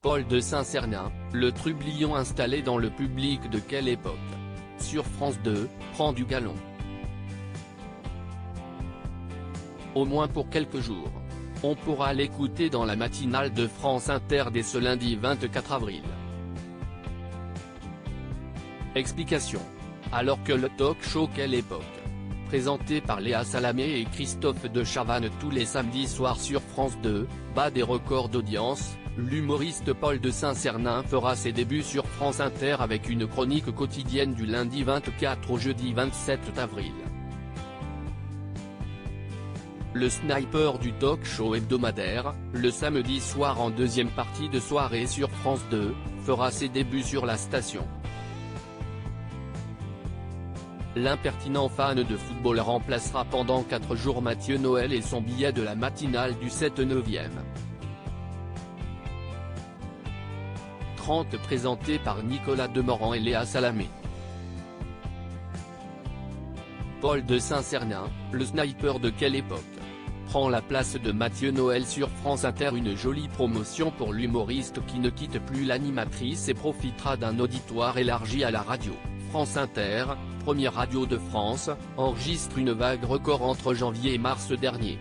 Paul de Saint-Cernin, le trublion installé dans le public de quelle époque? Sur France 2, prend du galon. Au moins pour quelques jours. On pourra l'écouter dans la matinale de France Inter dès ce lundi 24 avril. Explication. Alors que le talk-show Quelle époque? Présenté par Léa Salamé et Christophe de Chavannes tous les samedis soirs sur France 2, bat des records d'audience, l'humoriste Paul de Saint-Cernin fera ses débuts sur France Inter avec une chronique quotidienne du lundi 24 au jeudi 27 avril. Le sniper du talk-show hebdomadaire, le samedi soir en deuxième partie de soirée sur France 2, fera ses débuts sur la station. L'impertinent fan de football remplacera pendant 4 jours Mathieu Noël et son billet de la matinale du 7/9e. 30 présenté par Nicolas Demorand et Léa Salamé. Paul de Saint-Cernin, le sniper de quelle époque? Prend la place de Mathieu Noël sur France Inter, une jolie promotion pour l'humoriste qui ne quitte plus l'animatrice et profitera d'un auditoire élargi à la radio. France Inter, première radio de France, enregistre une vague record entre janvier et mars dernier.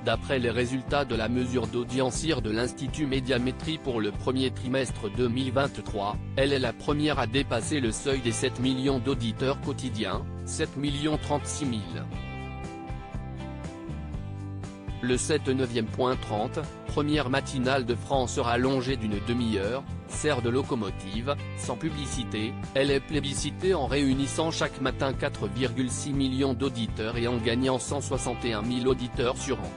D'après les résultats de la mesure d'audience de l'Institut Médiamétrie pour le premier trimestre 2023, elle est la première à dépasser le seuil des 7 millions d'auditeurs quotidiens, 7 036 000. Le 7/9e.30, première matinale de France rallongée d'une demi-heure, sert de locomotive, sans publicité, elle est plébiscitée en réunissant chaque matin 4,6 millions d'auditeurs et en gagnant 161 000 auditeurs sur an.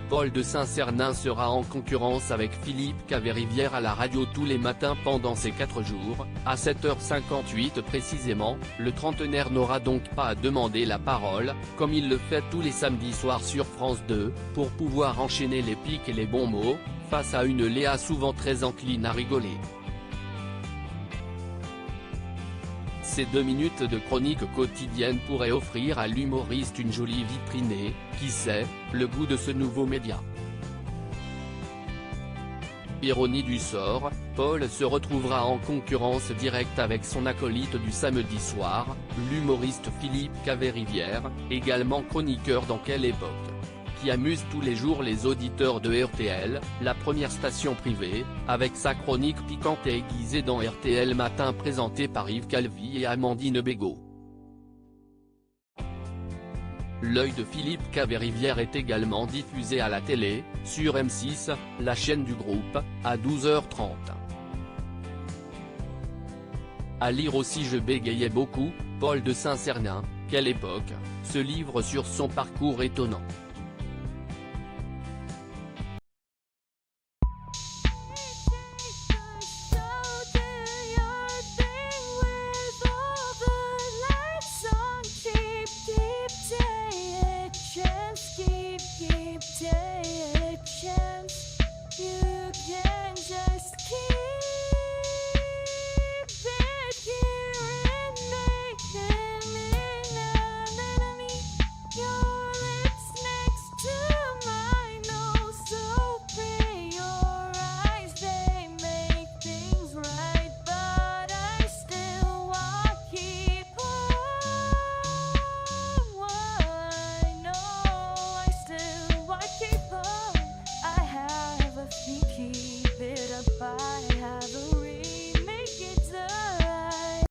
Paul de Saint-Cernin sera en concurrence avec Philippe Caverivière à la radio tous les matins pendant ces 4 jours, à 7h58 précisément. Le trentenaire n'aura donc pas à demander la parole, comme il le fait tous les samedis soirs sur France 2, pour pouvoir enchaîner les pics et les bons mots, face à une Léa souvent très encline à rigoler. Ces 2 minutes de chronique quotidienne pourraient offrir à l'humoriste une jolie vitrine et, qui sait, le goût de ce nouveau média. Ironie du sort, Paul se retrouvera en concurrence directe avec son acolyte du samedi soir, l'humoriste Philippe Caverivière, également chroniqueur dans Quelle époque, qui amuse tous les jours les auditeurs de RTL, la première station privée, avec sa chronique piquante et aiguisée dans RTL Matin présentée par Yves Calvi et Amandine Bégaud. L'œil de Philippe Caverivière est également diffusé à la télé, sur M6, la chaîne du groupe, à 12h30. À lire aussi Je bégayais beaucoup, Paul de Saint-Cernin, Quelle époque, ce livre sur son parcours étonnant.